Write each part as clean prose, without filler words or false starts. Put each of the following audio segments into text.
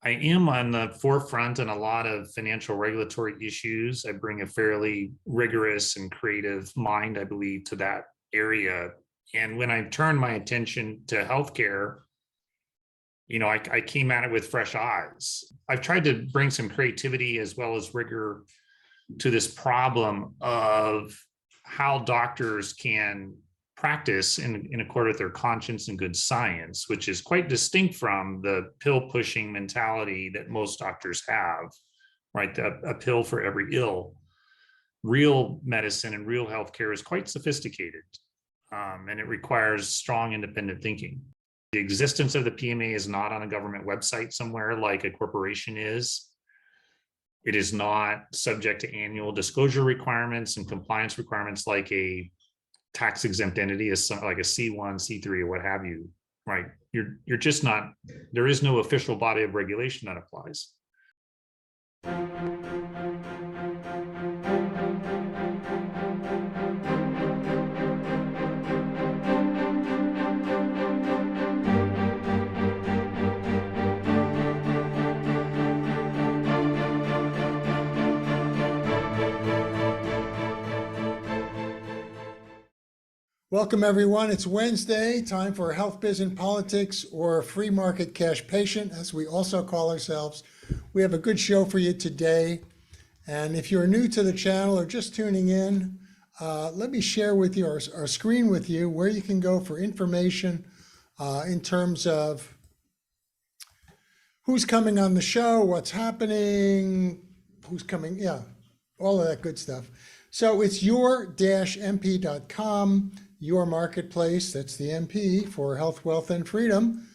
I am on the forefront on a lot of financial regulatory issues. I bring a fairly rigorous and creative mind, I believe, to that area. And when I turn my attention to healthcare, I came at it with fresh eyes. I've tried to bring some creativity as well as rigor to this problem of how doctors can practice in accord with their conscience and good science, which is quite distinct from the pill pushing mentality that most doctors have, right? A pill for every ill. Real medicine and real healthcare is quite sophisticated, and it requires strong independent thinking. The existence of the PMA is not on a government website somewhere like a corporation is. It is not subject to annual disclosure requirements and compliance requirements like a tax exempt entity, is like a C1, C3, or what have you, right? You're just not, there is no official body of regulation that applies. Welcome, everyone. It's Wednesday, time for Health, Biz, and Politics, or Free Market Cash Patient, as we also call ourselves. We have a good show for you today. And if you're new to the channel or just tuning in, let me share with you our screen with you where you can go for information in terms of who's coming on the show, what's happening, who's coming, all of that good stuff. So it's your-mp.com. Your marketplace, that's the MP for health, wealth, and freedom,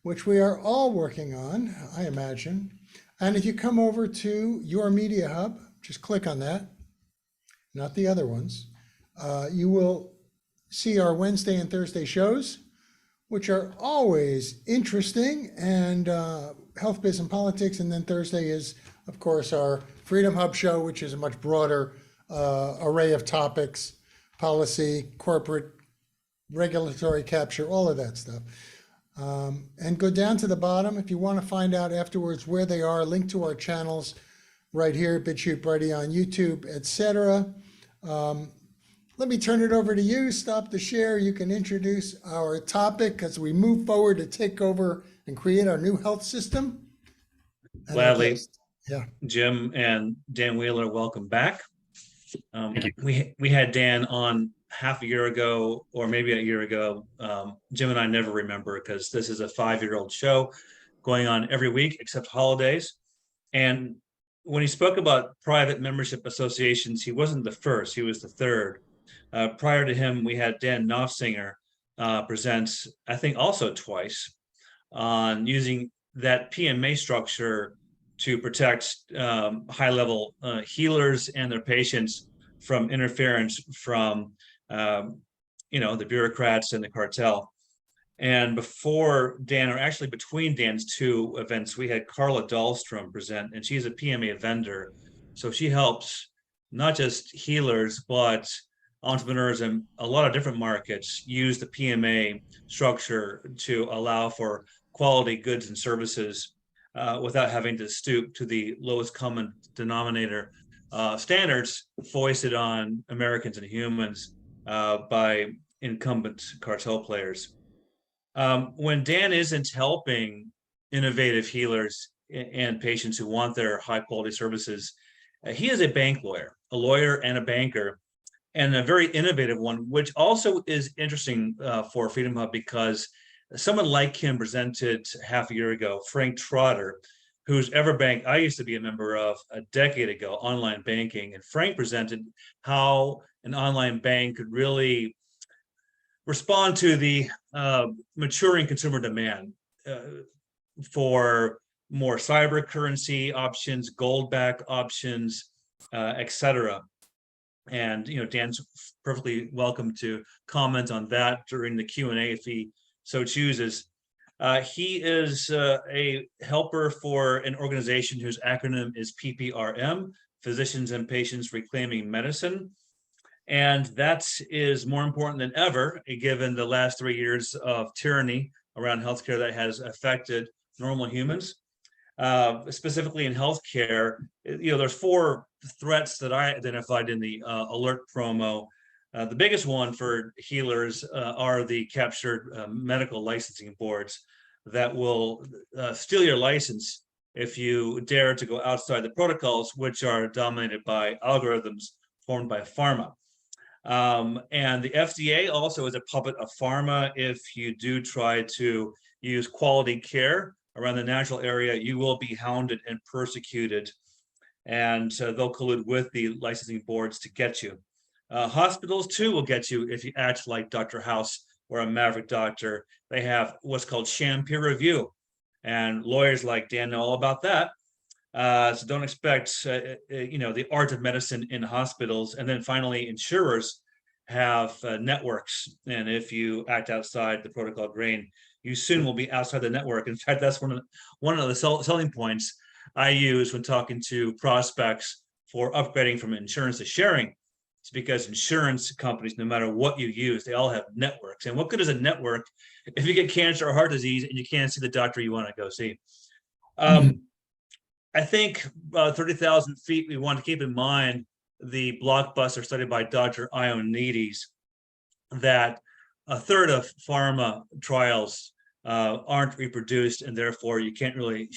which we are all working on, I imagine. And if you come over to your media hub, just click on that, not the other ones, you will see our Wednesday and Thursday shows, which are always interesting, and health, biz, and politics. And then Thursday is, of course, our Freedom Hub show, which is a much broader array of topics. Policy, corporate, regulatory capture, all of that stuff. And go down to the bottom if you want to find out afterwards where they are, link to our channels right here, BitChute, Buddy on YouTube, etc. Let me turn it over to you. Stop the share. You can introduce our topic as we move forward to take over and create our new health system. Gladly. Yeah. Jim and Dan Wheeler, welcome back. Thank you. We had Dan on half a year ago, or maybe a year ago. Jim and I never remember because this is a 5-year-old show going on every week except holidays. And when he spoke about private membership associations, he wasn't the first, he was the third. Prior to him, we had Dan Knopfsinger present, I think also twice, on using that PMA structure to protect high-level healers and their patients from interference from, the bureaucrats and the cartel. And before Dan, or actually between Dan's two events, we had Carla Dahlstrom present, and she's a PMA vendor. So she helps not just healers, but entrepreneurs in a lot of different markets use the PMA structure to allow for quality goods and services without having to stoop to the lowest common denominator standards foisted on Americans and humans by incumbent cartel players. When Dan isn't helping innovative healers and patients who want their high quality services, he is a bank lawyer, a lawyer and a banker, and a very innovative one, which also is interesting for Freedom Hub because someone like him presented half a year ago, Frank Trotter, whose Everbank I used to be a member of a decade ago, online banking. And Frank presented how an online bank could really respond to the maturing consumer demand for more cyber currency options, gold-backed options, et cetera. And Dan's perfectly welcome to comment on that during the Q&A if he so chooses. He is a helper for an organization whose acronym is PPRM, Physicians and Patients Reclaiming Medicine. And that is more important than ever, given the last 3 years of tyranny around healthcare that has affected normal humans. specifically in healthcare. There's 4 threats that I identified in the alert promo. The biggest one for healers are the captured medical licensing boards that will steal your license if you dare to go outside the protocols, which are dominated by algorithms formed by pharma. And the FDA also is a puppet of pharma. If you do try to use quality care around the natural area, you will be hounded and persecuted, and they'll collude with the licensing boards to get you. Hospitals too will get you if you act like Dr. House or a maverick doctor. They have what's called sham peer review, and lawyers like Dan know all about that. So don't expect, the art of medicine in hospitals. And then finally, insurers have networks, and if you act outside the protocol grain, you soon will be outside the network. In fact, that's one of the selling points I use when talking to prospects for upgrading from insurance to sharing. It's because insurance companies, no matter what you use, they all have networks. And what good is a network if you get cancer or heart disease and you can't see the doctor you want to go see? I think 30,000 feet, we want to keep in mind the blockbuster study by Dr. Ionnides that a third of pharma trials aren't reproduced, and therefore you can't really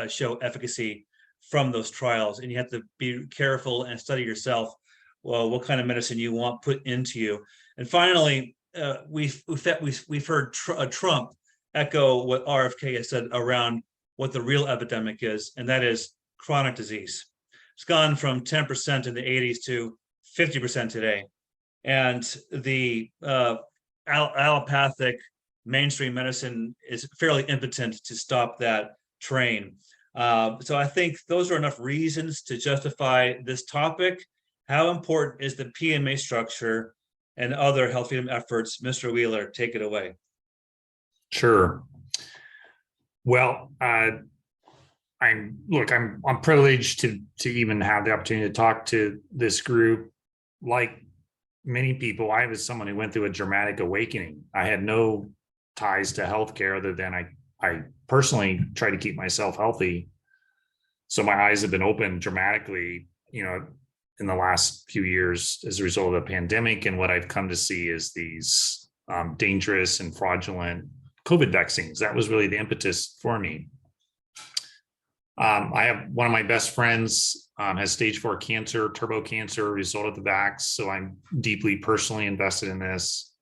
show efficacy from those trials. And you have to be careful and study yourself, well, what kind of medicine you want put into you. And finally, we've heard Trump echo what RFK has said around what the real epidemic is, and that is chronic disease. It's gone from 10% in the 80s to 50% today. And the allopathic mainstream medicine is fairly impotent to stop that train. So I think those are enough reasons to justify this topic. How important is the PMA structure and other health freedom efforts? Mr. Wheeler, take it away. Sure. Well, I'm privileged to even have the opportunity to talk to this group. Like many people, I was someone who went through a dramatic awakening. I had no ties to healthcare other than I personally try to keep myself healthy. So my eyes have been opened dramatically, in the last few years as a result of the pandemic. And what I've come to see is these dangerous and fraudulent COVID vaccines. That was really the impetus for me. I have one of my best friends has stage 4 cancer, turbo cancer, a result of the vax. So I'm deeply personally invested in this.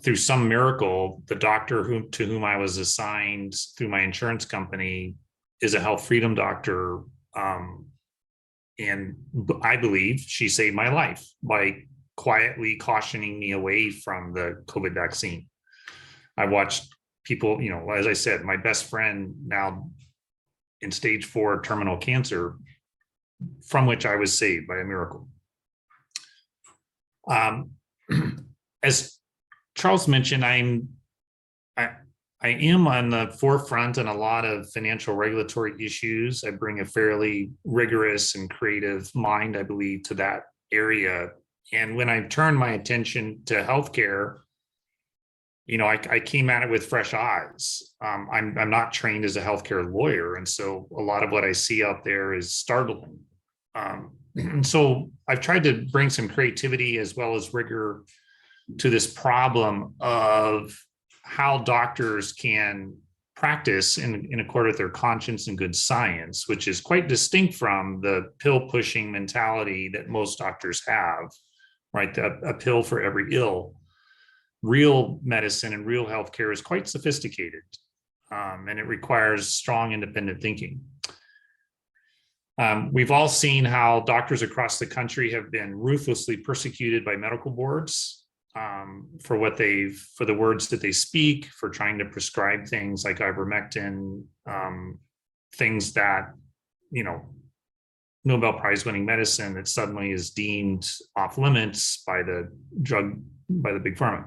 Through some miracle, the doctor to whom I was assigned through my insurance company is a health freedom doctor. And I believe she saved my life by quietly cautioning me away from the COVID vaccine. I watched people, as I said, my best friend now in stage 4 terminal cancer, from which I was saved by a miracle. As Charles mentioned, I am on the forefront on a lot of financial regulatory issues. I bring a fairly rigorous and creative mind, I believe, to that area. And when I turned my attention to healthcare, I came at it with fresh eyes. I'm not trained as a healthcare lawyer, and so a lot of what I see out there is startling. So I've tried to bring some creativity as well as rigor to this problem of how doctors can practice in accord with their conscience and good science, which is quite distinct from the pill pushing mentality that most doctors have, right? A pill for every ill. Real medicine and real healthcare is quite sophisticated, and it requires strong independent thinking. We've all seen how doctors across the country have been ruthlessly persecuted by medical boards for the words that they speak, for trying to prescribe things like ivermectin, things that, Nobel Prize winning medicine that suddenly is deemed off limits by the big pharma.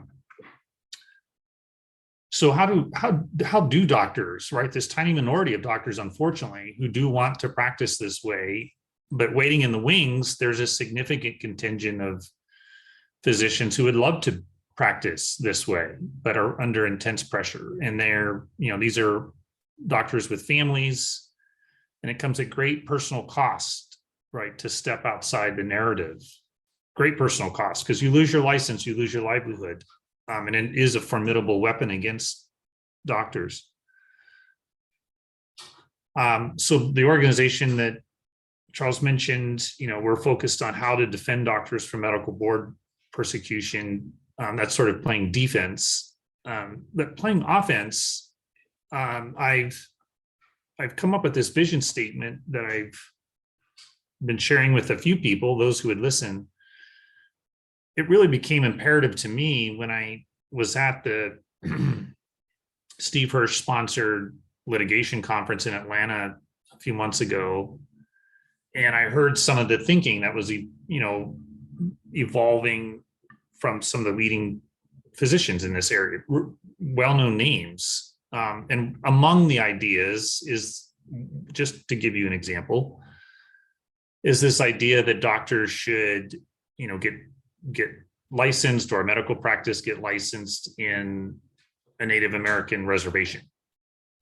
So how do doctors, right? This tiny minority of doctors, unfortunately, who do want to practice this way, but waiting in the wings, there's a significant contingent of physicians who would love to practice this way, but are under intense pressure. And these are doctors with families, and it comes at great personal cost, right, to step outside the narrative. Great personal cost, because you lose your license, you lose your livelihood, and it is a formidable weapon against doctors. So the organization that Charles mentioned, we're focused on how to defend doctors from medical board persecution. That's sort of playing defense, but playing offense. I've come up with this vision statement that I've been sharing with a few people, those who would listen. It really became imperative to me when I was at the Steve Hirsch sponsored litigation conference in Atlanta a few months ago. And I heard some of the thinking that was, evolving from some of the leading physicians in this area, well-known names. And among the ideas is, just to give you an example, is this idea that doctors should, get licensed, or medical practice get licensed in a Native American reservation,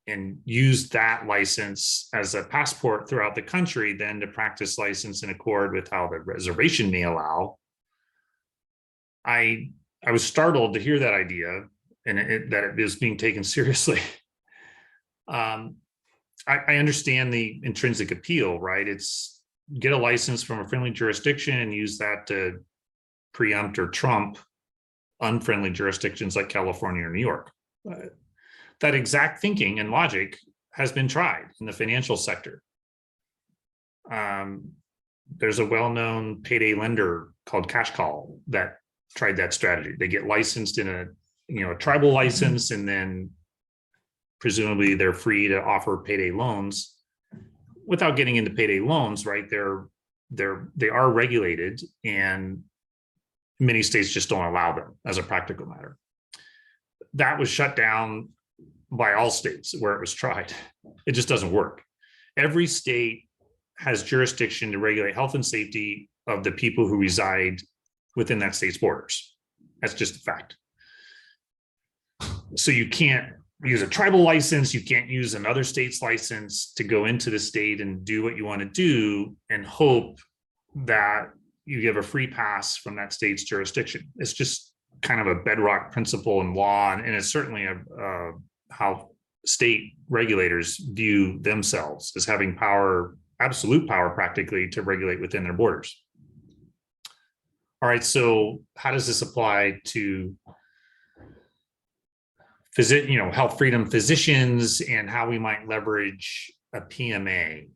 and use that license as a passport throughout the country, then to practice license in accord with how the reservation may allow. I was startled to hear that idea, and that it is being taken seriously. I understand the intrinsic appeal, right? It's get a license from a friendly jurisdiction and use that to preempt or trump unfriendly jurisdictions like California or New York. That exact thinking and logic has been tried in the financial sector. There's a well-known payday lender called Cash Call that tried that strategy. They get licensed in a tribal license, and then presumably they're free to offer payday loans. Without getting into payday loans, right? They are regulated, and many states just don't allow them as a practical matter. That was shut down by all states where it was tried. It just doesn't work. Every state has jurisdiction to regulate health and safety of the people who reside within that state's borders. That's just a fact. So you can't use a tribal license, you can't use another state's license to go into the state and do what you want to do and hope that you give a free pass from that state's jurisdiction. It's just kind of a bedrock principle in law, and it's certainly how state regulators view themselves, as having power, absolute power practically, to regulate within their borders. All right, so how does this apply to health freedom physicians, and how we might leverage a PMA?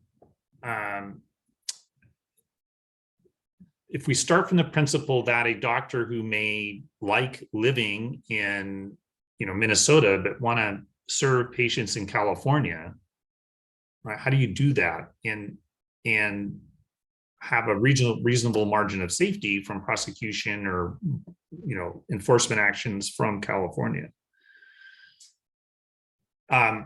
If we start from the principle that a doctor who may like living in Minnesota but want to serve patients in California, right? How do you do that and have a reasonable margin of safety from prosecution or enforcement actions from California? A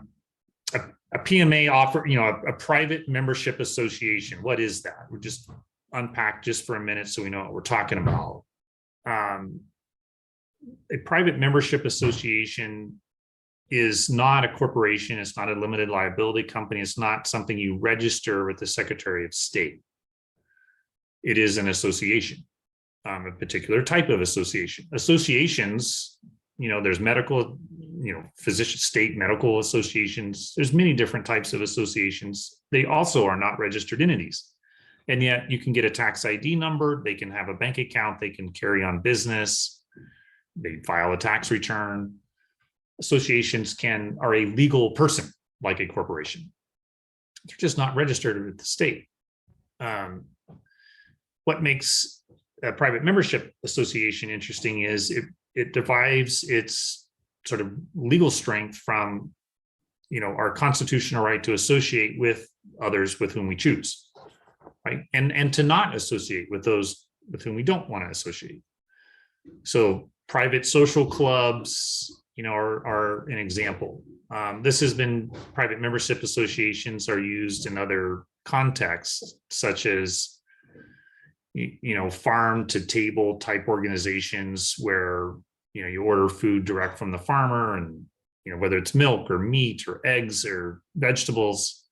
PMA offer, a private membership association. What is that? We're just unpack just for a minute so we know what we're talking about. A private membership association is not a corporation. It's not a limited liability company. It's not something you register with the Secretary of State. It is an association, a particular type of association. Associations, there's medical, physician state medical associations. There's many different types of associations. They also are not registered entities. And yet you can get a tax ID number, they can have a bank account, they can carry on business, they file a tax return. Associations are a legal person like a corporation. They're just not registered with the state. What makes a private membership association interesting is it derives its sort of legal strength from our constitutional right to associate with others with whom we choose. Right. And to not associate with those with whom we don't want to associate. So private social clubs, are an example. This has been, private membership associations are used in other contexts, such as, farm to table type organizations where, you order food direct from the farmer and whether it's milk or meat or eggs or vegetables,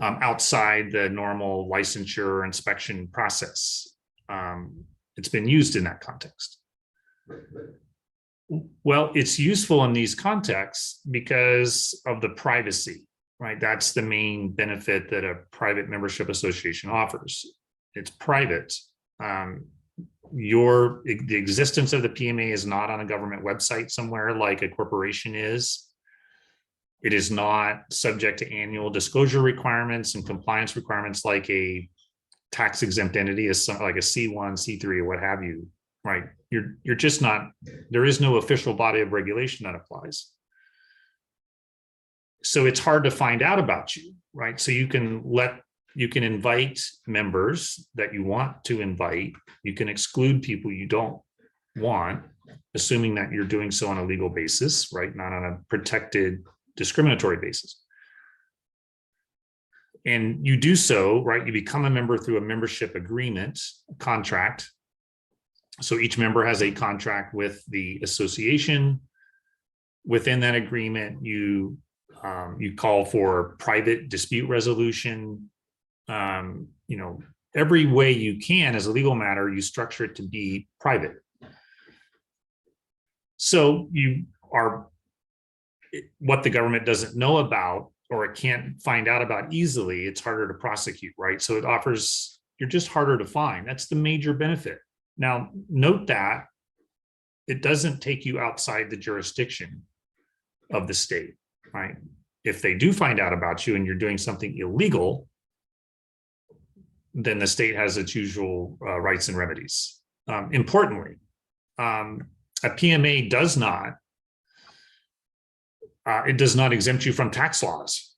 outside the normal licensure or inspection process. It's been used in that context. Well, it's useful in these contexts because of the privacy, right? That's the main benefit that a private membership association offers. It's private. The existence of the PMA is not on a government website somewhere like a corporation is. It is not subject to annual disclosure requirements and compliance requirements like a tax exempt entity, like a C1, C3, or what have you, right? You're just not, there is no official body of regulation that applies. So it's hard to find out about you, right? So you can invite members that you want to invite. You can exclude people you don't want, assuming that you're doing so on a legal basis, right? Not on a protected discriminatory basis. And you do so, right? You become a member through a membership agreement, contract. So each member has a contract with the association. Within that agreement, you call for private dispute resolution. Every way you can as a legal matter, you structure it to be private. So you are, what the government doesn't know about or it can't find out about easily, it's harder to prosecute, right? So it offers, you're just harder to find. That's the major benefit. Now, note that it doesn't take you outside the jurisdiction of the state, right? If they do find out about you and you're doing something illegal, then the state has its usual rights and remedies. Importantly, a PMA does not, it does not exempt you from tax laws,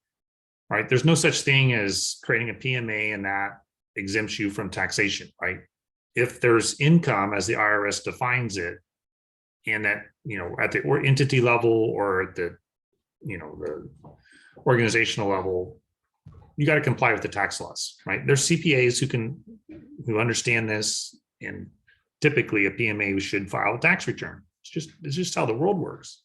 right? There's no such thing as creating a PMA and that exempts you from taxation, right? If there's income as the IRS defines it, and that, at the entity level or at the, the organizational level, you got to comply with the tax laws, right? There's CPAs who understand this, and typically a PMA should file a tax return. It's just how the world works.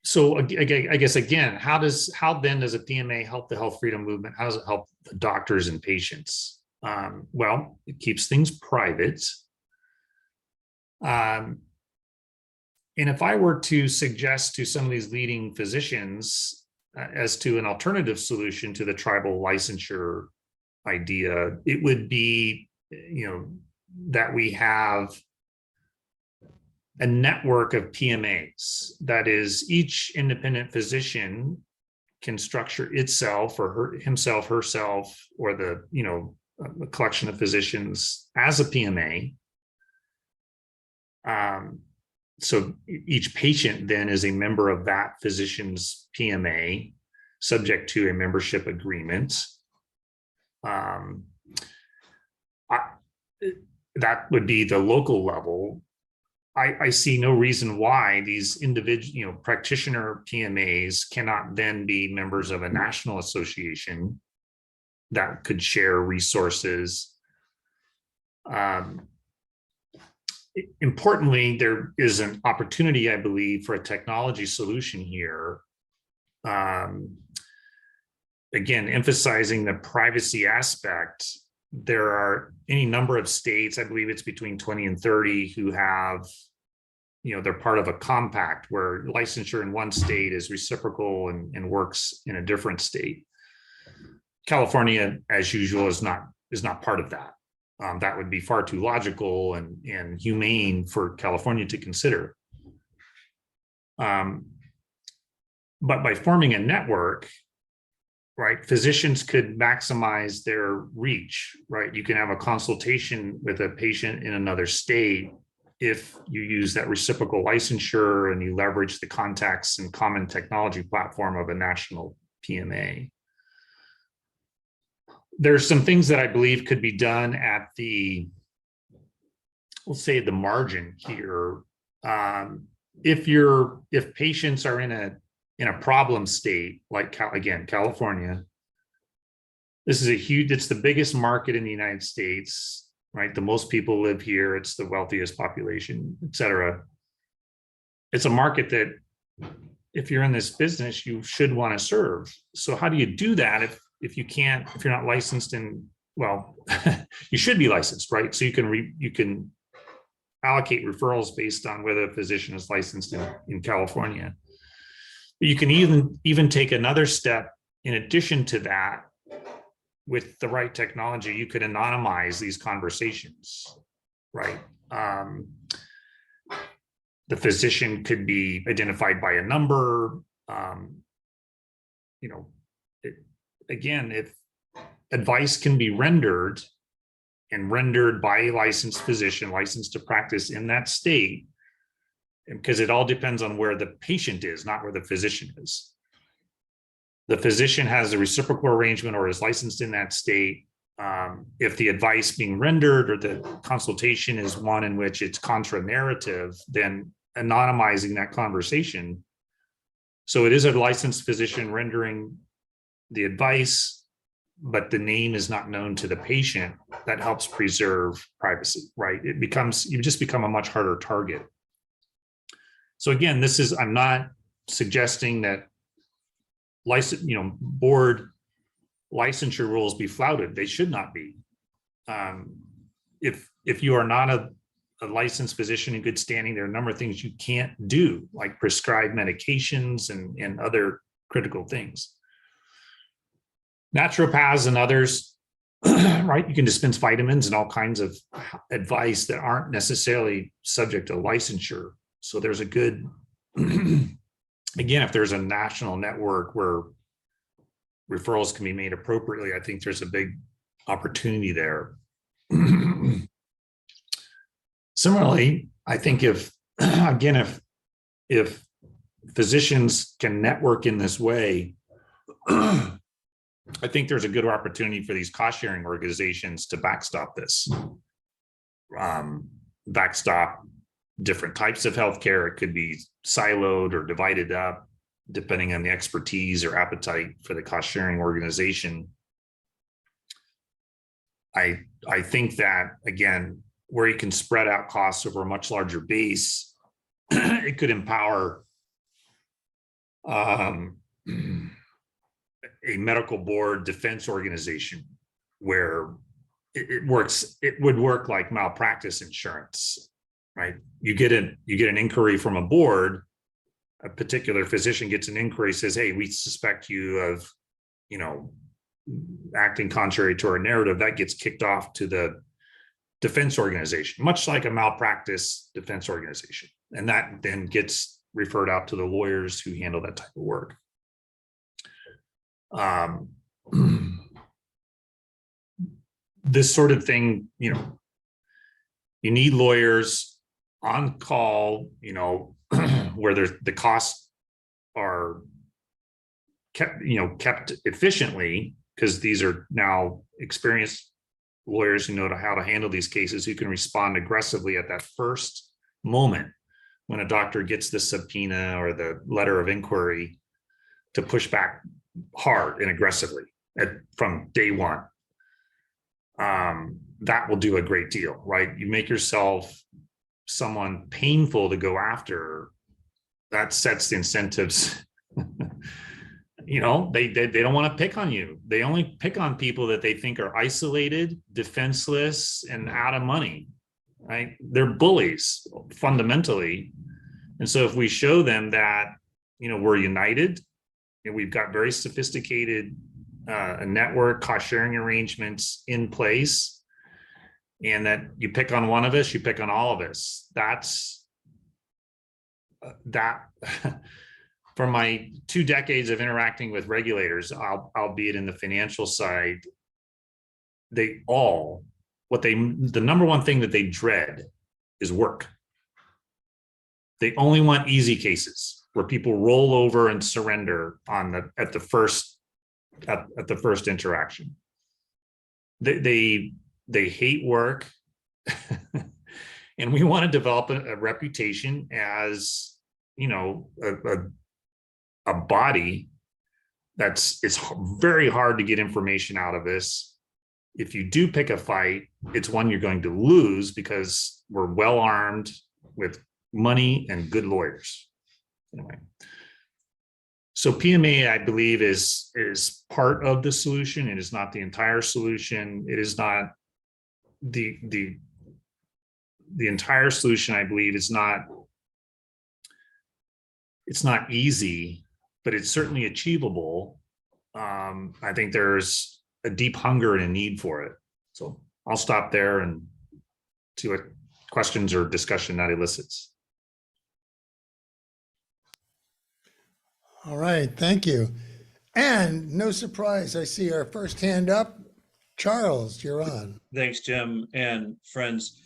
So again, I guess, again, how then does a PMA help the health freedom movement? How does it help the doctors and patients? Well, it keeps things private. And if I were to suggest to some of these leading physicians as to an alternative solution to the tribal licensure idea, it would be, that we have a network of PMAs. That is, each independent physician can structure itself or himself, herself, or the, a collection of physicians as a PMA. So each patient then is a member of that physician's PMA, subject to a membership agreement. That would be the local level. I see no reason why these individual, practitioner PMAs cannot then be members of a national association that could share resources. Importantly, there is an opportunity, I believe, for a technology solution here. Again, emphasizing the privacy aspect. There are any number of states, I believe it's between 20 and 30, who have, they're part of a compact where licensure in one state is reciprocal and works in a different state. California, as usual, is not part of that. That would be far too logical and humane for California to consider. But by forming a network, right, physicians could maximize their reach, right? You can have a consultation with a patient in another state if you use that reciprocal licensure and you leverage the contacts and common technology platform of a national PMA. There's some things that I believe could be done at the, we'll say, the margin here. If patients are in a problem state, like again, California, this is it's the biggest market in the United States, right? The most people live here. It's the wealthiest population, et cetera. It's a market that if you're in this business, you should want to serve. So how do you do that if you're not licensed in, well, you should be licensed, right? So you can allocate referrals based on whether a physician is licensed in California. But you can even take another step in addition to that. With the right technology, you could anonymize these conversations, right? The physician could be identified by a number. Again, if advice can be rendered by a licensed physician, licensed to practice in that state, because it all depends on where the patient is, not where the physician is. The physician has a reciprocal arrangement or is licensed in that state. If the advice being rendered or the consultation is one in which it's contra-narrative, then anonymizing that conversation. So it is a licensed physician rendering the advice, but the name is not known to the patient. That helps preserve privacy, right? You just become a much harder target. So again, I'm not suggesting that board licensure rules be flouted. They should not be. If you are not a licensed physician in good standing, there are a number of things you can't do, like prescribe medications and other critical things. Naturopaths and others, right? You can dispense vitamins and all kinds of advice that aren't necessarily subject to licensure. So there's a good again, if there's a national network where referrals can be made appropriately, I think there's a big opportunity there. Similarly, I think if physicians can network in this way, I think there's a good opportunity for these cost-sharing organizations to backstop this. Backstop different types of healthcare. It could be siloed or divided up, depending on the expertise or appetite for the cost-sharing organization. I think that, again, where you can spread out costs over a much larger base, it could empower a medical board defense organization where it would work like malpractice insurance, right? You get an inquiry from a board, a particular physician gets an inquiry, says, hey, we suspect you of, acting contrary to our narrative. That gets kicked off to the defense organization, much like a malpractice defense organization. And that then gets referred out to the lawyers who handle that type of work. This sort of thing, you need lawyers on call, where the costs are kept efficiently, because these are now experienced lawyers who know how to handle these cases, who can respond aggressively at that first moment when a doctor gets the subpoena or the letter of inquiry, to push back hard and aggressively from day one. That will do a great deal, right? You make yourself someone painful to go after, that sets the incentives. They don't want to pick on you. They only pick on people that they think are isolated, defenseless, and out of money, right? They're bullies fundamentally. And so if we show them that, we're united and we've got very sophisticated network cost sharing arrangements in place, and that you pick on one of us, you pick on all of us, that's that. For my 2 decades of interacting with regulators, albeit in the financial side, the number one thing that they dread is work. They only want easy cases where people roll over and surrender at the first interaction. They hate work, and we want to develop a reputation as a body it's very hard to get information out of this. if you do pick a fight, it's one you're going to lose because we're well armed with money and good lawyers. Anyway. So PMA, I believe, is part of the solution. It is not the entire solution. It is not the entire solution. I believe is not. It's not easy, but it's certainly achievable. I think there's a deep hunger and a need for it. So I'll stop there and see what questions or discussion that elicits. All right, thank you. And no surprise, I see our first hand up. Charles, you're on. Thanks, Jim, and friends.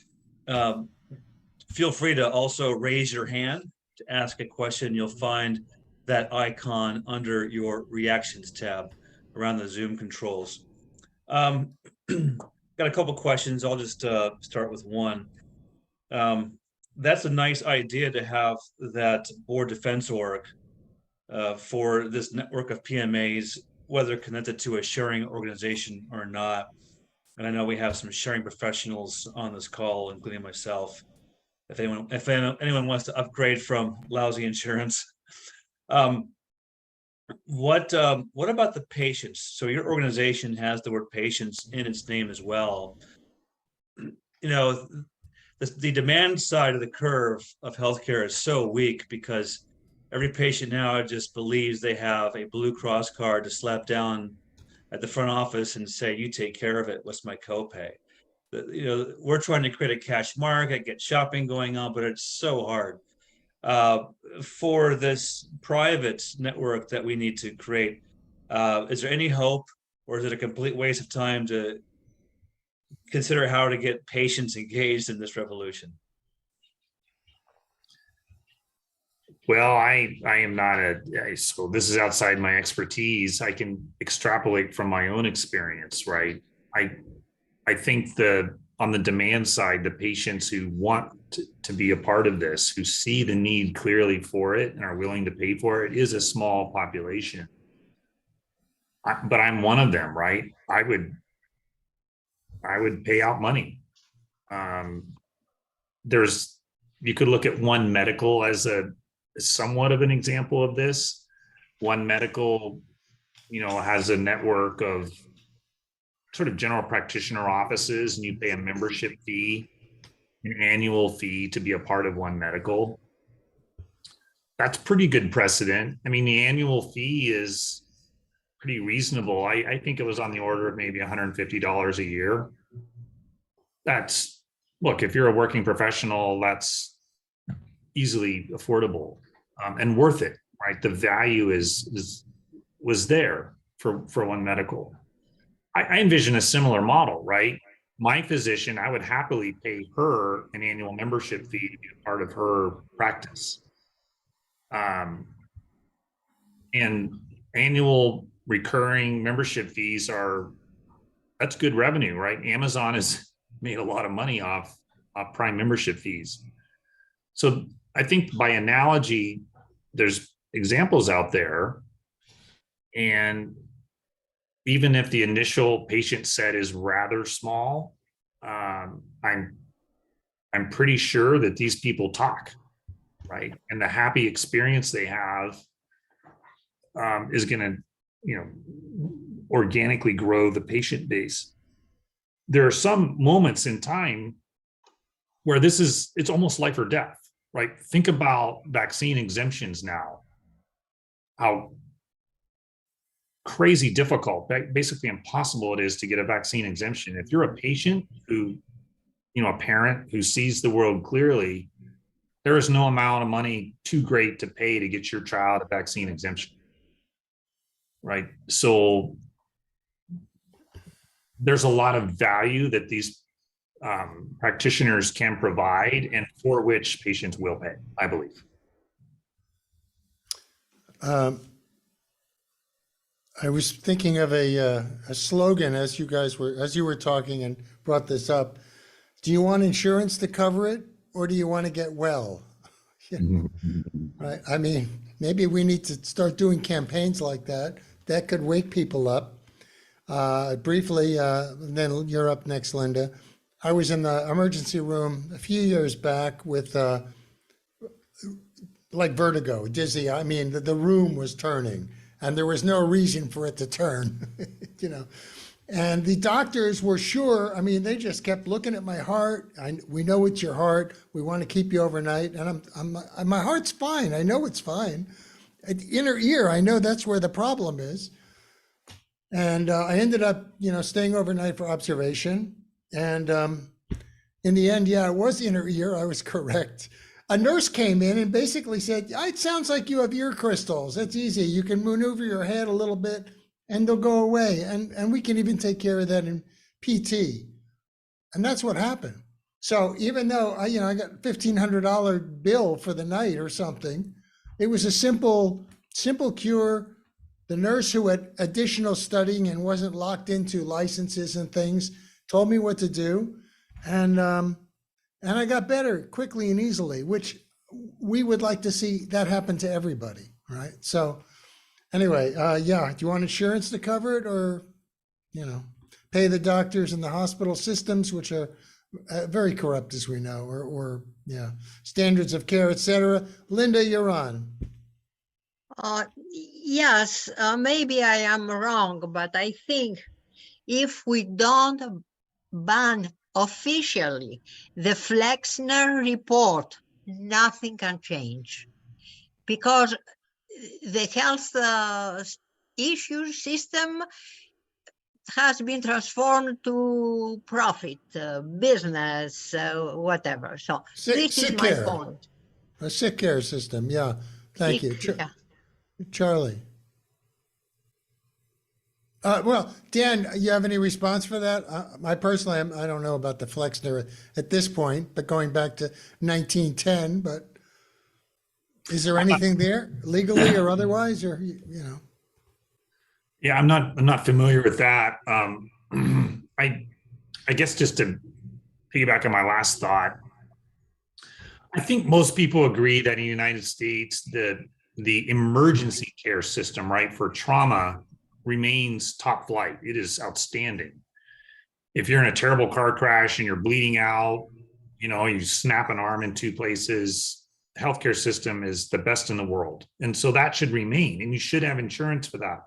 Feel free to also raise your hand to ask a question. You'll find that icon under your reactions tab around the Zoom controls. Got a couple questions. I'll just start with one. That's a nice idea to have that board defense org for this network of PMAs, whether connected to a sharing organization or not. And I know we have some sharing professionals on this call, including myself. If anyone wants to upgrade from lousy insurance, what about the patients? So your organization has the word patients in its name as well. You know, the demand side of the curve of healthcare is so weak because every patient now just believes they have a Blue Cross card to slap down at the front office and say, "You take care of it. What's my copay?" You know, we're trying to create a cash market, get shopping going on, but it's so hard. For this private network that we need to create, is there any hope, or is it a complete waste of time to consider how to get patients engaged in this revolution? Well, I am not so this is outside my expertise. I can extrapolate from my own experience, right? I think on the demand side, the patients who want to be a part of this, who see the need clearly for it and are willing to pay for it, is a small population. But I'm one of them, right? I would pay out money. You could look at One Medical as somewhat of an example of this. One Medical, has a network of sort of general practitioner offices, and you pay a membership fee, an annual fee to be a part of One Medical. That's pretty good precedent. I mean, the annual fee is pretty reasonable. I think it was on the order of maybe $150 a year. Look, if you're a working professional, that's easily affordable and worth it, right? The value was there for One Medical. I envision a similar model, right? My physician, I would happily pay her an annual membership fee to be a part of her practice. And annual recurring membership fees that's good revenue, right? Amazon has made a lot of money off Prime membership fees. So I think by analogy, there's examples out there, and even if the initial patient set is rather small, I'm pretty sure that these people talk, right? And the happy experience they have is going to, organically grow the patient base. There are some moments in time where it's almost life or death, right? Think about vaccine exemptions now, how crazy difficult, basically impossible it is to get a vaccine exemption. If you're a patient who, a parent who sees the world clearly, there is no amount of money too great to pay to get your child a vaccine exemption, right? So there's a lot of value that these practitioners can provide, and for which patients will pay, I believe. I was thinking of a slogan as you were talking and brought this up. Do you want insurance to cover it, or do you want to get well? Right. I mean, maybe we need to start doing campaigns like that. That could wake people up. briefly, then you're up next, Linda. I was in the emergency room a few years back with like vertigo, dizzy. I mean, the room was turning and there was no reason for it to turn, you know. And the doctors were sure. I mean, they just kept looking at my heart. We know it's your heart. We want to keep you overnight. And my heart's fine. I know it's fine. Inner ear, I know that's where the problem is. And I ended up, staying overnight for observation. And in the end, yeah, it was inner ear. I was correct. A nurse came in and basically said, it sounds like you have ear crystals. That's easy. You can maneuver your head a little bit and they'll go away. And we can even take care of that in PT. And that's what happened. So even though I got $1,500 bill for the night or something, it was a simple cure. The nurse, who had additional studying and wasn't locked into licenses and things, told me what to do. And I got better quickly and easily, which we would like to see that happen to everybody, right? So anyway, yeah, do you want insurance to cover it, or, pay the doctors and the hospital systems, which are very corrupt, as we know, or yeah, standards of care, et cetera? Linda, you're on. Yes, maybe I am wrong, but I think if we don't ban officially the Flexner report, nothing can change, because the health issue system has been transformed to profit, business, whatever. So this is my point. A sick care system, yeah. Thank you. Yeah. Charlie. Well, Dan, you have any response for that? I personally, I don't know about the Flexner at this point, but going back to 1910, but is there anything there legally or otherwise, or, Yeah, I'm not familiar with that. I guess just to piggyback on my last thought, I think most people agree that in the United States, the emergency care system, right, for trauma remains top flight. It is outstanding. If you're in a terrible car crash and you're bleeding out, you snap an arm in two places, the healthcare system is the best in the world. And so that should remain, and you should have insurance for that.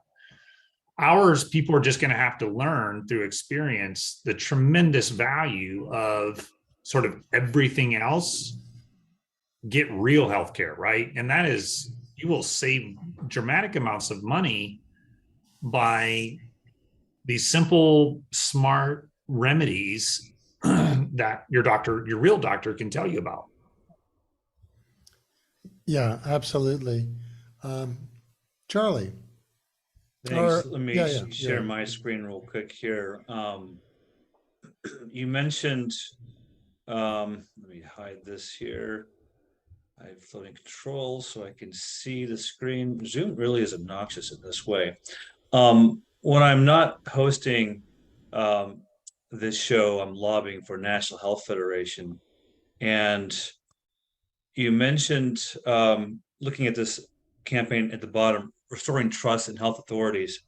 Ours, people are just going to have to learn through experience the tremendous value of sort of everything else. Get real healthcare, right? And that is, you will save dramatic amounts of money by these simple, smart remedies that your real doctor can tell you about. Yeah, absolutely. Charlie. Thanks. Let me share my screen real quick here. You mentioned, let me hide this here. I have floating controls so I can see the screen. Zoom really is obnoxious in this way. When I'm not hosting this show, I'm lobbying for National Health Federation. And you mentioned looking at this campaign at the bottom, restoring trust in health authorities,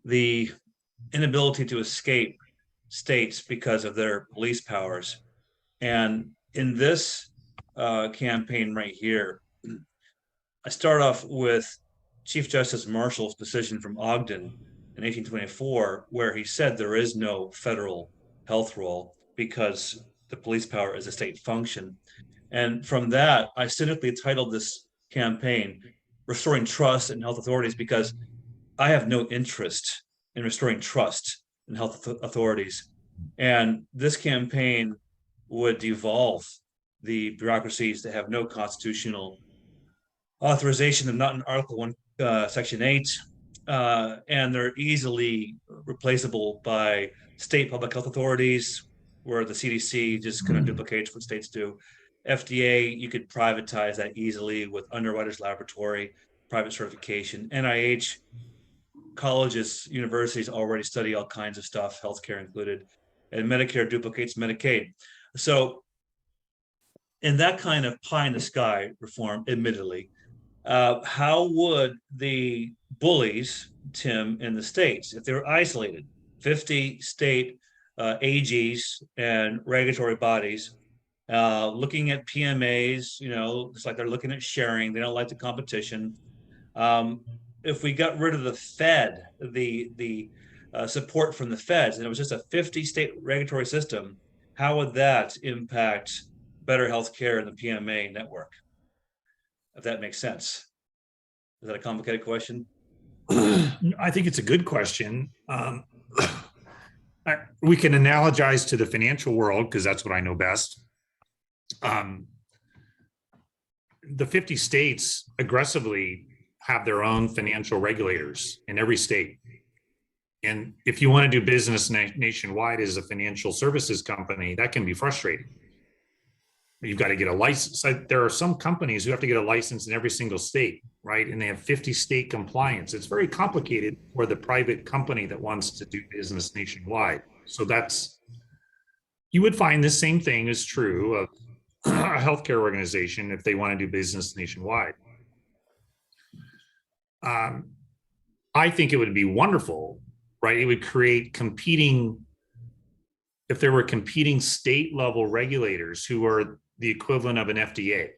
the inability to escape states because of their police powers. And in this campaign right here, I start off with Chief Justice Marshall's decision from Ogden in 1824, where he said there is no federal health role because the police power is a state function. And from that, I cynically titled this campaign Restoring Trust in Health Authorities, because I have no interest in restoring trust in health authorities. And this campaign would devolve the bureaucracies that have no constitutional authorization. They're not in Article 1, Section 8, and they're easily replaceable by state public health authorities, where the CDC just kind of duplicates what states do. FDA, you could privatize that easily with Underwriters Laboratory, private certification. NIH, colleges, universities already study all kinds of stuff, healthcare included, and Medicare duplicates Medicaid. So in that kind of pie in the sky reform, admittedly, how would the bullies, Tim, in the states, if they were isolated, 50 state AGs and regulatory bodies, looking at PMAs, it's like they're looking at sharing. They don't like the competition. If we got rid of the Fed, the support from the feds, and it was just a 50 state regulatory system, how would that impact better healthcare in the PMA network? If that makes sense. Is that a complicated question? I think it's a good question. We can analogize to the financial world because that's what I know best. The 50 states aggressively have their own financial regulators in every state. And if you want to do business nationwide as a financial services company, that can be frustrating. You've got to get a license. There are some companies who have to get a license in every single state, right? And they have 50 state compliance. It's very complicated for the private company that wants to do business nationwide. So you would find the same thing is true of a healthcare organization if they want to do business nationwide. I think it would be wonderful, right? It would create if there were competing state level regulators who are the equivalent of an FDA.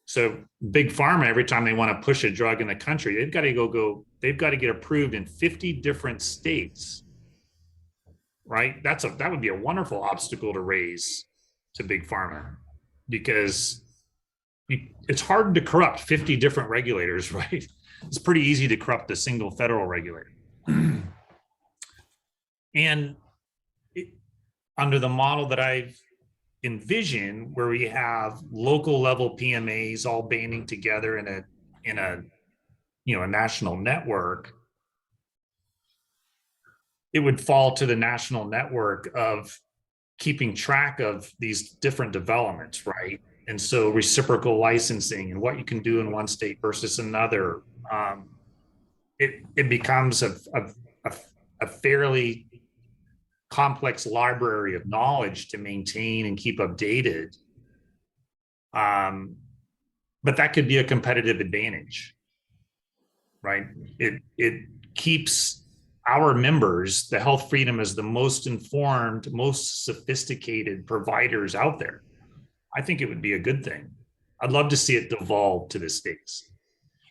So big pharma, every time they want to push a drug in the country, they've got to get approved in 50 different states, right? That would be a wonderful obstacle to raise to big pharma, because it's hard to corrupt 50 different regulators, right? It's pretty easy to corrupt a single federal regulator. And under the model that I've envisioned, where we have local level PMAs all banding together in a national network, it would fall to the national network of keeping track of these different developments, right? And so reciprocal licensing and what you can do in one state versus another, it becomes a fairly complex library of knowledge to maintain and keep updated. But that could be a competitive advantage, right? It keeps our members, the health freedom, as the most informed, most sophisticated providers out there. I think it would be a good thing. I'd love to see it devolve to the states.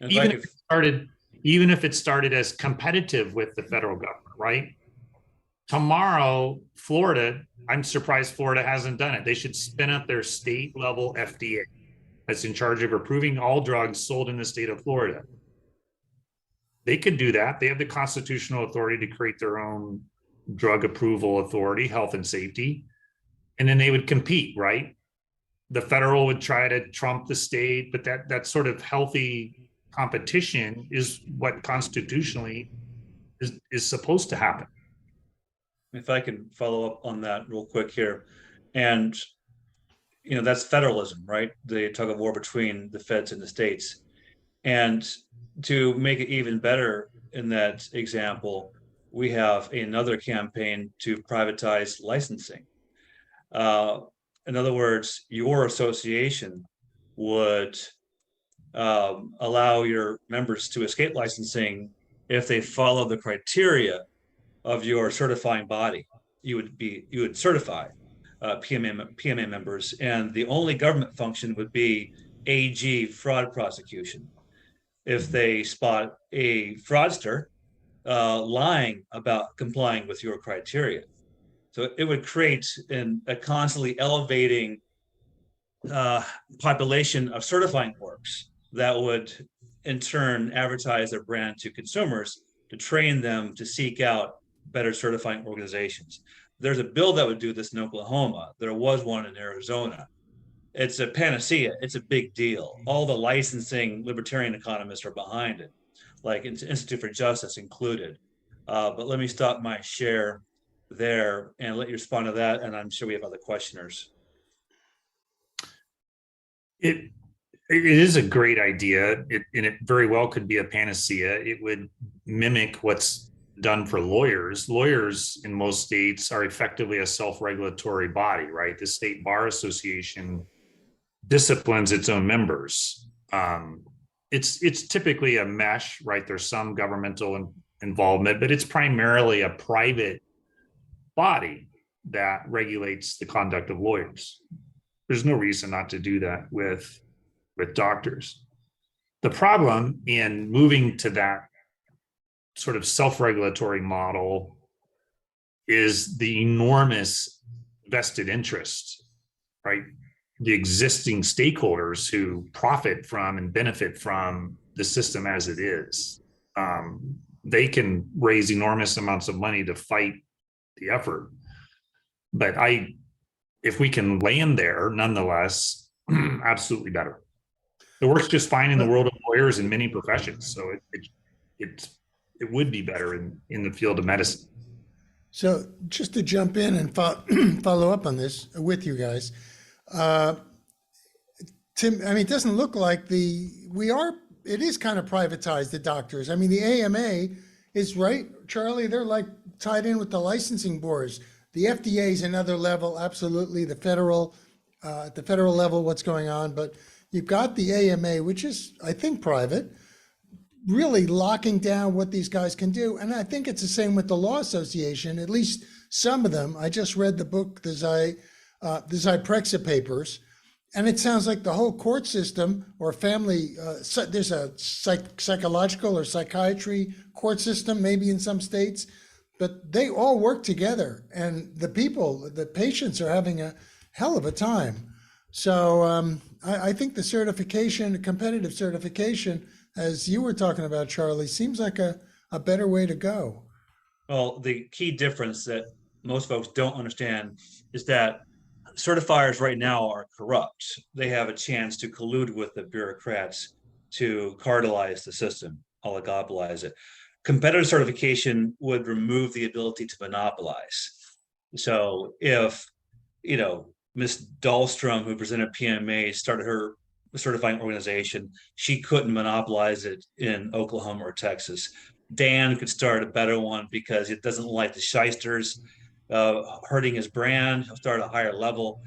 Even if it started as competitive with the federal government, right? Tomorrow, Florida, I'm surprised Florida hasn't done it. They should spin up their state level FDA that's in charge of approving all drugs sold in the state of Florida. They could do that. They have the constitutional authority to create their own drug approval authority, health and safety. And then they would compete, right? The federal would try to trump the state, but that sort of healthy competition is what constitutionally is supposed to happen. If I can follow up on that real quick here. And, that's federalism, right? The tug of war between the feds and the states. And to make it even better in that example, we have another campaign to privatize licensing. In other words, your association would allow your members to escape licensing if they follow the criteria of your certifying body. You would certify PMA members, and the only government function would be AG fraud prosecution. If they spot a fraudster lying about complying with your criteria. So it would create a constantly elevating population of certifying clerks that would in turn advertise their brand to consumers to train them to seek out better certifying organizations. There's a bill that would do this in Oklahoma. There was one in Arizona. It's a panacea. It's a big deal. All the licensing libertarian economists are behind it, like Institute for Justice included. But let me stop my share there and let you respond to that. And I'm sure we have other questioners. It is a great idea, and it very well could be a panacea. It would mimic what's done for lawyers. Lawyers in most states are effectively a self-regulatory body, right? The State Bar Association disciplines its own members. It's typically a mesh, right? There's some governmental involvement, but it's primarily a private body that regulates the conduct of lawyers. There's no reason not to do that with doctors. The problem in moving to that sort of self-regulatory model is the enormous vested interest, right? The existing stakeholders who profit from and benefit from the system as it is. They can raise enormous amounts of money to fight the effort. But if we can land there, nonetheless, absolutely better. It works just fine in the world of lawyers and many professions. So it would be better in the field of medicine. So just to jump in and follow up on this with you guys, Tim, I mean, it doesn't look like it is kind of privatized, the doctors. I mean, the AMA is right, Charlie, they're like tied in with the licensing boards. The FDA is another level, absolutely, at the federal level, what's going on, but you've got the AMA, which is, I think, private, really locking down what these guys can do. And I think it's the same with the Law Association, at least some of them. I just read the book, the Zyprexa papers, and it sounds like the whole court system or family, there's a psychological or psychiatry court system, maybe in some states, but they all work together, and the patients are having a hell of a time. So I think the certification, competitive certification, as you were talking about, Charlie, seems like a better way to go. Well, the key difference that most folks don't understand is that certifiers right now are corrupt. They have a chance to collude with the bureaucrats to cartelize the system, oligopolize it. Competitive certification would remove the ability to monopolize. So if, Ms. Dahlstrom, who presented PMA, started her certifying organization, she couldn't monopolize it in Oklahoma or Texas. Dan could start a better one because it doesn't like the shysters hurting his brand. He'll start a higher level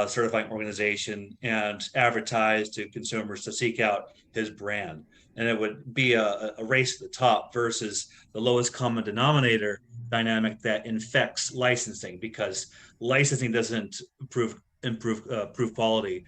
certifying organization and advertise to consumers to seek out his brand. And it would be a race to the top versus the lowest common denominator dynamic that infects licensing, because licensing doesn't improve quality.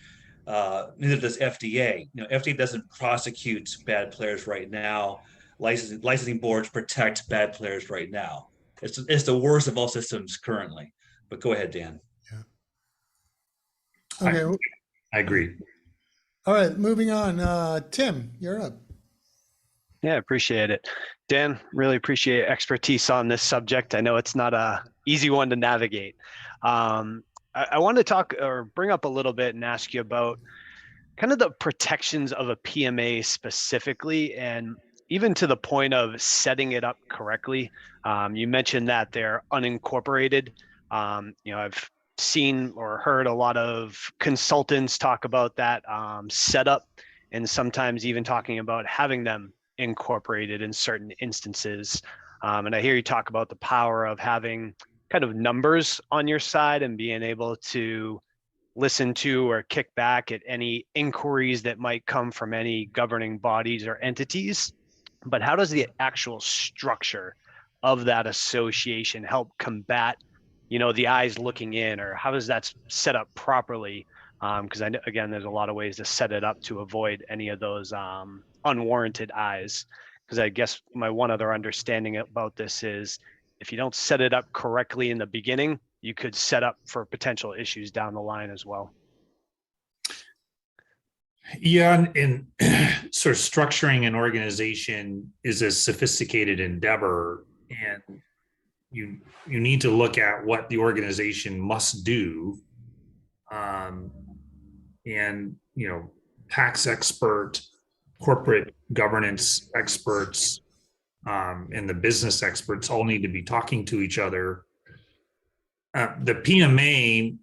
Neither does FDA. FDA doesn't prosecute bad players right now. Licensing boards protect bad players right now. It's the worst of all systems currently. But go ahead, Dan. Yeah. Okay. I agree. All right, moving on. Tim, you're up. Yeah, appreciate it. Dan, really appreciate expertise on this subject. I know it's not a easy one to navigate. I want to talk or bring up a little bit and ask you about kind of the protections of a PMA specifically, and even to the point of setting it up correctly. You mentioned that they're unincorporated. I've seen or heard a lot of consultants talk about that setup, and sometimes even talking about having them incorporated in certain instances. And I hear you talk about the power of having kind of numbers on your side and being able to listen to or kick back at any inquiries that might come from any governing bodies or entities. But how does the actual structure of that association help combat, the eyes looking in, or how does that set up properly? Because again, there's a lot of ways to set it up to avoid any of those unwarranted eyes. Because I guess my one other understanding about this is if you don't set it up correctly in the beginning, you could set up for potential issues down the line as well. Yeah, and sort of structuring an organization is a sophisticated endeavor, and you need to look at what the organization must do. And tax expert, corporate governance experts, and the business experts all need to be talking to each other. The PMA,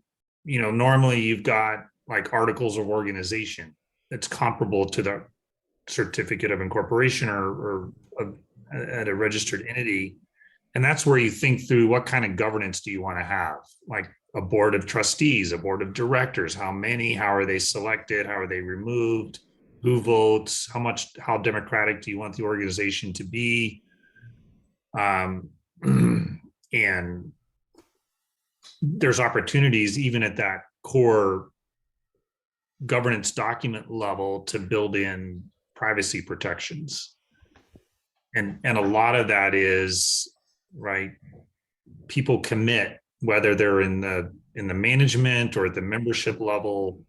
normally you've got like articles of organization that's comparable to the certificate of incorporation or at a registered entity. And that's where you think through what kind of governance do you want to have, like a board of trustees, a board of directors, how many, how are they selected, how are they removed? who votes, how democratic do you want the organization to be? And there's opportunities even at that core governance document level to build in privacy protections. And a lot of that is, right, people commit, whether they're in the management or at the membership level,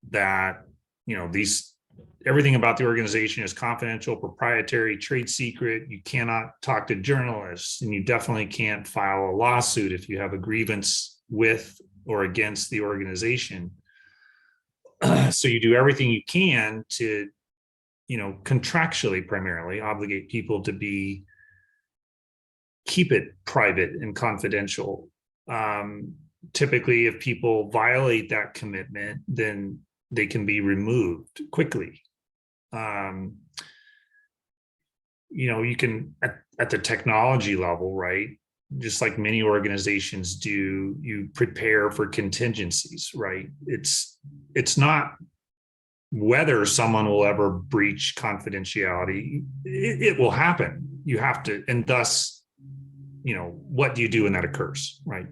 that, you know, everything about the organization is confidential, proprietary, trade secret. You cannot talk to journalists, and you definitely can't file a lawsuit if you have a grievance with or against the organization. So you do everything you can to, you know, contractually primarily obligate people to keep it private and confidential. Typically, if people violate that commitment, then they can be removed quickly. You know, you can at the technology level, right? Just like many organizations do, you prepare for contingencies, right? It's not whether someone will ever breach confidentiality. It will happen. You have to, and thus, you know, what do you do when that occurs, right?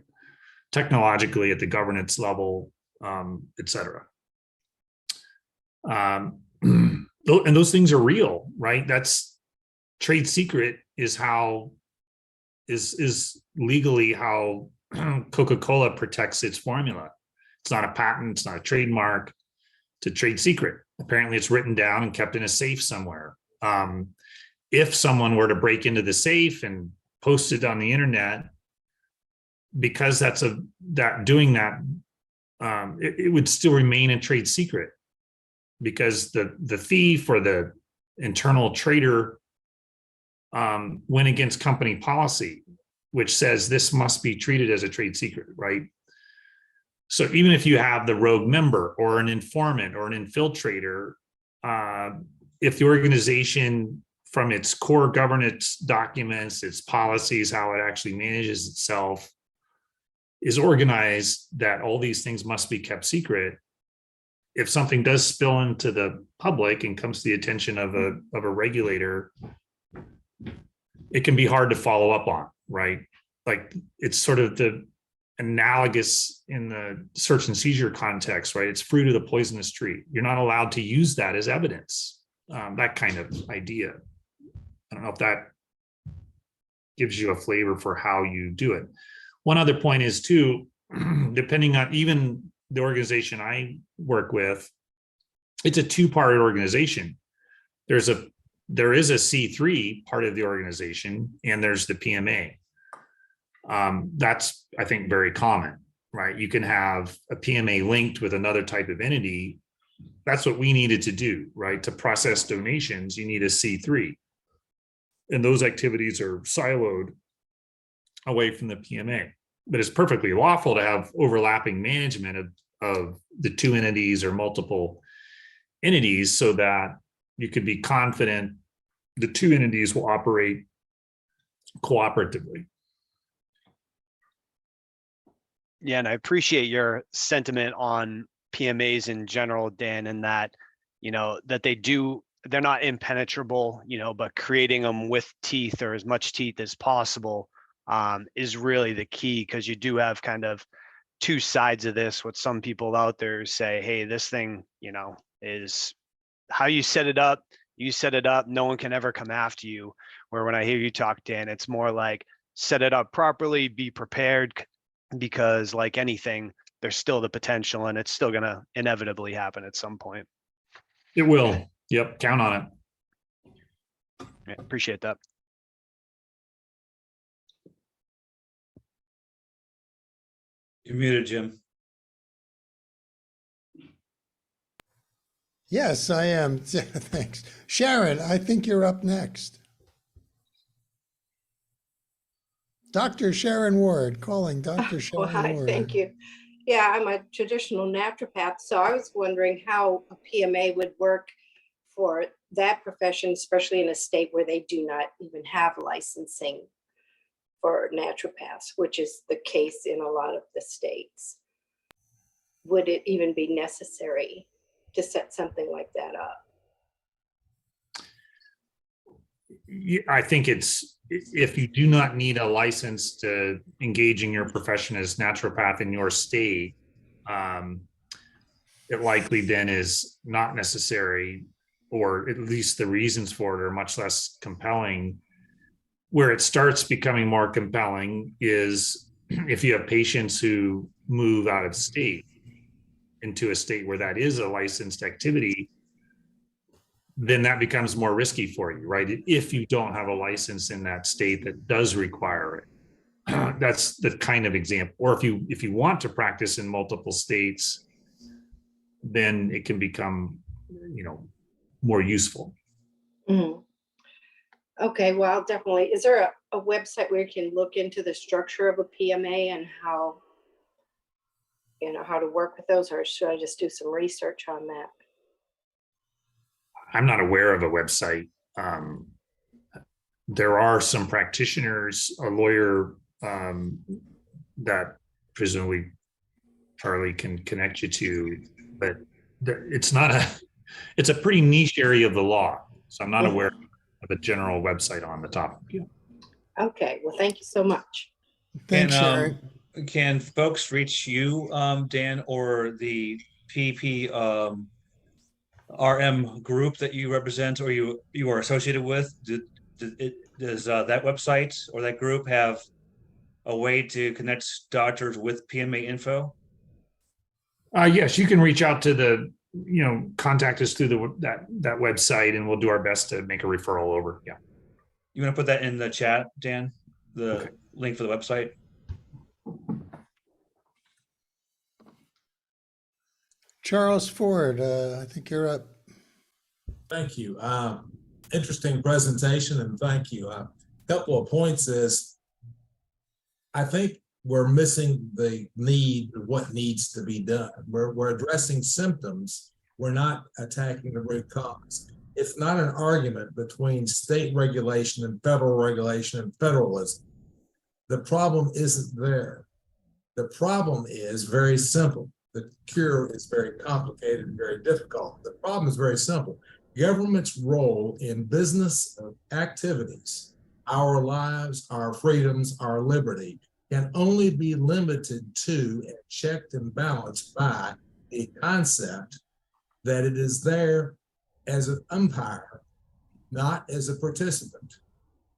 Technologically, at the governance level, et cetera. And those things are real, right? That's trade secret is legally how Coca-Cola protects its formula. It's not a patent, it's not a trademark, it's a trade secret. Apparently it's written down and kept in a safe somewhere. If someone were to break into the safe and post it on the internet, because it would still remain a trade secret, because the thief or the internal trader went against company policy, which says this must be treated as a trade secret, right? So even if you have the rogue member or an informant or an infiltrator, if the organization, from its core governance documents, its policies, how it actually manages itself, is organized that all these things must be kept secret, if something does spill into the public and comes to the attention of a regulator, it can be hard to follow up on, right? Like, it's sort of the analogous in the search and seizure context, right? It's fruit of the poisonous tree. You're not allowed to use that as evidence, that kind of idea. I don't know if that gives you a flavor for how you do it. One other point is too, depending on even the organization I work with, it's a two-part organization. There is a C3 part of the organization, and there's the PMA. That's, I think, very common, right? You can have a PMA linked with another type of entity. That's what we needed to do, right? To process donations, you need a C3. And those activities are siloed away from the PMA. But it's perfectly lawful to have overlapping management of the two entities or multiple entities, so that you could be confident the two entities will operate cooperatively. Yeah, and I appreciate your sentiment on PMAs in general, Dan, and that, you know, that they're not impenetrable, you know, but creating them with teeth, or as much teeth as possible, is really the key, because you do have kind of two sides of this. What some people out there say, hey, this thing, you know, is how you set it up. You set it up, no one can ever come after you. Where when I hear you talk, Dan, it's more like set it up properly, be prepared, because like anything, there's still the potential, and it's still going to inevitably happen at some point. It will. Yep. Count on it. Yeah, appreciate that. You're muted, Jim. Yes, I am. Thanks. Sharon, I think you're up next. Dr. Sharon Ward, calling Dr. Sharon Well, hi, Ward. thank you. Yeah, I'm a traditional naturopath, so I was wondering how a PMA would work for that profession, especially in a state where they do not even have licensing for naturopaths, which is the case in a lot of the states. Would it even be necessary to set something like that up? I think if you do not need a license to engage in your profession as naturopath in your state, it likely then is not necessary, or at least the reasons for it are much less compelling. Where it starts becoming more compelling is if you have patients who move out of state into a state where that is a licensed activity, then that becomes more risky for you, right? If you don't have a license in that state that does require it. That's the kind of example. Or if you want to practice in multiple states, then it can become, more useful. Mhm. Okay, well, definitely. Is there a website where you can look into the structure of a PMA and how to work with those, or should I just do some research on that? I'm not aware of a website. There are some practitioners, a lawyer that presumably Charlie can connect you to, but it's a pretty niche area of the law. So I'm not aware of a general website on the topic. Okay, well, thank you so much. Thanks, Sherry. Can folks reach you, Dan, or the PPRM group that you represent or you are associated with? Does that website or that group have a way to connect doctors with PMA info? Yes, you can reach out to contact us through that website, and we'll do our best to make a referral over. Yeah. You want to put that in the chat, Dan? The link for the website? Charles Ford, I think you're up. Thank you. Interesting presentation, and thank you. A couple of points is, I think we're missing the need of what needs to be done. We're addressing symptoms. We're not attacking the root cause. It's not an argument between state regulation and federalism. The problem isn't there. The problem is very simple. The cure is very complicated and very difficult. The problem is very simple. Government's role in business activities, our lives, our freedoms, our liberty, can only be limited to and checked and balanced by a concept that it is there as an umpire, not as a participant.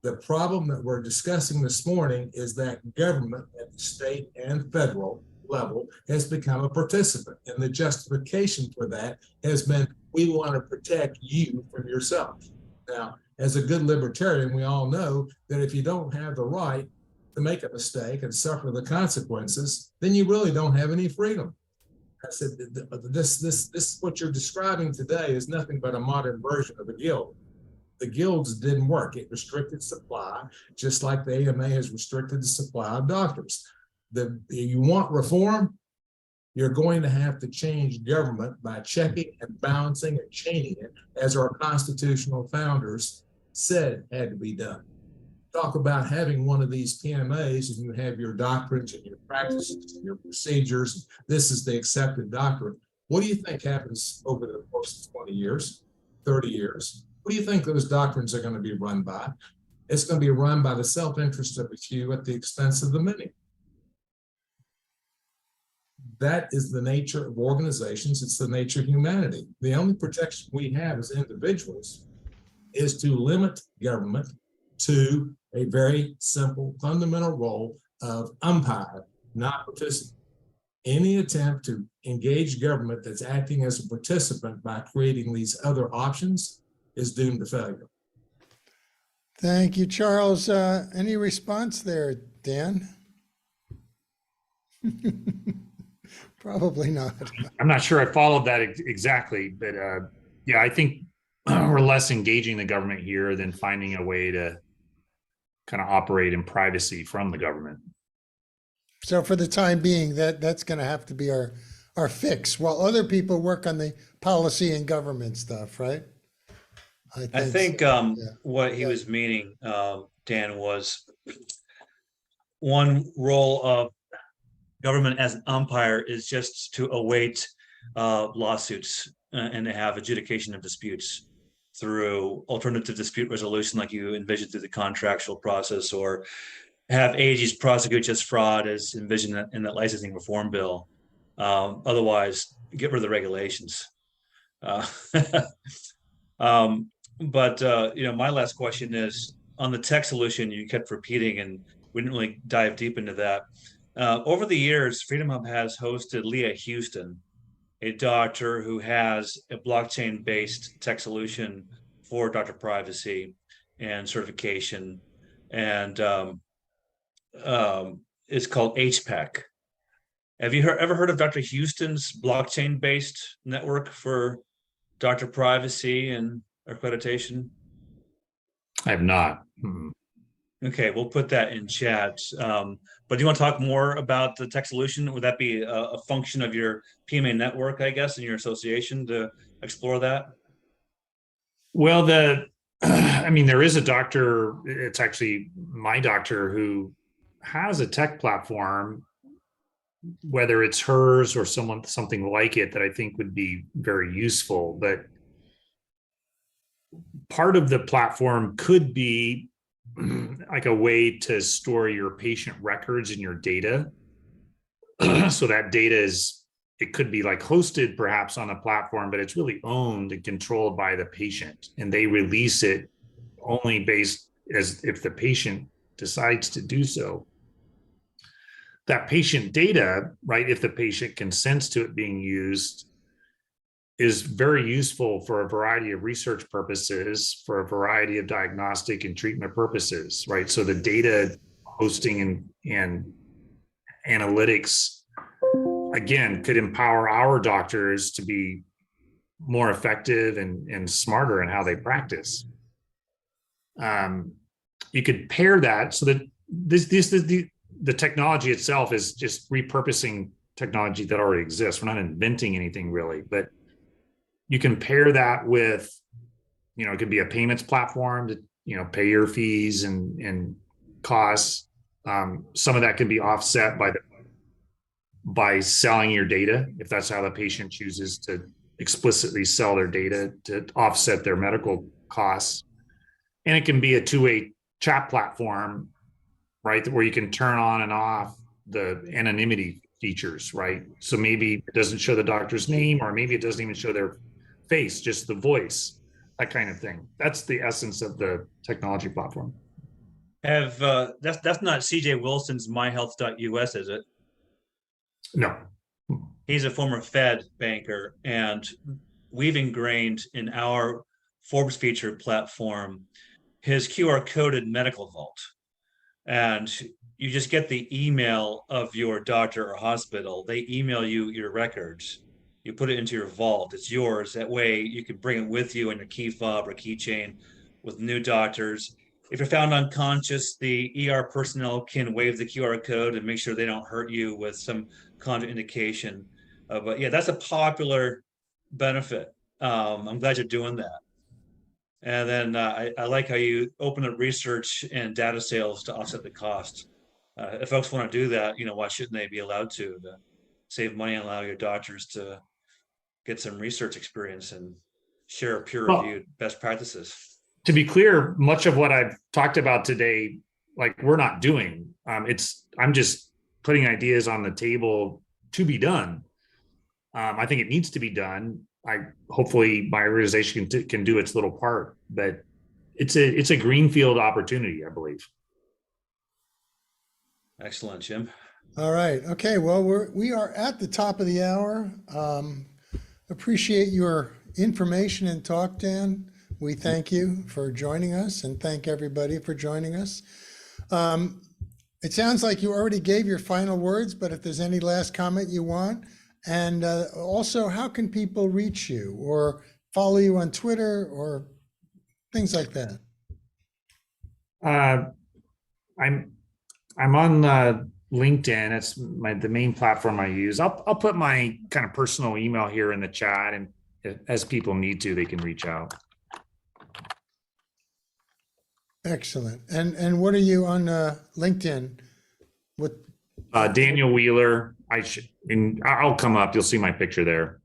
The problem that we're discussing this morning is that government at the state and federal level has become a participant, and the justification for that has been, we want to protect you from yourself. Now, as a good libertarian, we all know that if you don't have the right to make a mistake and suffer the consequences, then you really don't have any freedom. I said, this what you're describing today is nothing but a modern version of a guild. The guilds didn't work. It restricted supply, just like the AMA has restricted the supply of doctors. You want reform, you're going to have to change government by checking and balancing and chaining it, as our constitutional founders said had to be done. Talk about having one of these PMAs, and you have your doctrines and your practices and your procedures. This is the accepted doctrine. What do you think happens over the course of 20 years, 30 years? What do you think those doctrines are going to be run by? It's going to be run by the self-interest of a few at the expense of the many. That is the nature of organizations. It's the nature of humanity. The only protection we have as individuals is to limit government to a very simple fundamental role of umpire, not participant. Any attempt to engage government that's acting as a participant by creating these other options is doomed to failure. Thank you, Charles. Any response there, Dan? Probably not. I'm not sure I followed that exactly, but yeah, I think we're less engaging the government here than finding a way to kind of operate in privacy from the government. So for the time being, that's going to have to be our fix, while other people work on the policy and government stuff, right? I think so. what he was meaning, Dan, was one role of government as an umpire is just to await lawsuits and to have adjudication of disputes through alternative dispute resolution like you envisioned through the contractual process, or have AGs prosecute just fraud as envisioned in that licensing reform bill. Otherwise, get rid of the regulations. But my last question is on the tech solution you kept repeating, and we didn't really dive deep into that. Over the years, Freedom Hub has hosted Leah Houston, a doctor who has a blockchain-based tech solution for doctor privacy and certification, and it's called HPEC. Have you ever heard of Dr. Houston's blockchain-based network for doctor privacy and accreditation? I have not. Okay, we'll put that in chat. But do you want to talk more about the tech solution? Would that be a function of your PMA network, I guess, in your association to explore that? Well, there is a doctor, it's actually my doctor, who has a tech platform, whether it's hers or something like it, that I think would be very useful. But part of the platform could be like a way to store your patient records and your data. So that data it could be like hosted perhaps on a platform, but it's really owned and controlled by the patient, and they release it only based as if the patient decides to do so. That patient data, right, if the patient consents to it being used, is very useful for a variety of research purposes, for a variety of diagnostic and treatment purposes, right? So the data hosting and analytics, again, could empower our doctors to be more effective and smarter in how they practice. You could pair that so that the technology itself is just repurposing technology that already exists. We're not inventing anything really, but you can pair that with, it could be a payments platform to, pay your fees and costs. Some of that can be offset by selling your data, if that's how the patient chooses to explicitly sell their data to offset their medical costs. And it can be a two-way chat platform, right, where you can turn on and off the anonymity features, right? So maybe it doesn't show the doctor's name, or maybe it doesn't even show their face, just the voice, that kind of thing. That's the essence of the technology platform. That's not CJ Wilson's myhealth.us, is it? No. He's a former Fed banker, and we've ingrained in our Forbes featured platform his QR coded medical vault. And you just get the email of your doctor or hospital. They email you your records. You put it into your vault. It's yours. That way you can bring it with you in your key fob or keychain with new doctors. If you're found unconscious, the ER personnel can wave the QR code and make sure they don't hurt you with some contraindication. But yeah, that's a popular benefit. I'm glad you're doing that. And then I like how you open up research and data sales to offset the cost. If folks want to do that, why shouldn't they be allowed to save money and allow your doctors to get some research experience and share peer-reviewed best practices? To be clear, much of what I've talked about today, like, we're not doing. I'm just putting ideas on the table to be done. I think it needs to be done. Hopefully my organization can do its little part, but it's a greenfield opportunity, I believe. Excellent, Jim. All right. Okay. Well, we are at the top of the hour. Appreciate your information and talk, Dan. We thank you for joining us, and thank everybody for joining us. It sounds like you already gave your final words, but if there's any last comment you want, and also, how can people reach you or follow you on Twitter or things like that? I'm on LinkedIn. It's the main platform I use. I'll put my kind of personal email here in the chat, and as people need to, they can reach out. Excellent. And what are you on LinkedIn? What? Daniel Wheeler. I'll come up. You'll see my picture there.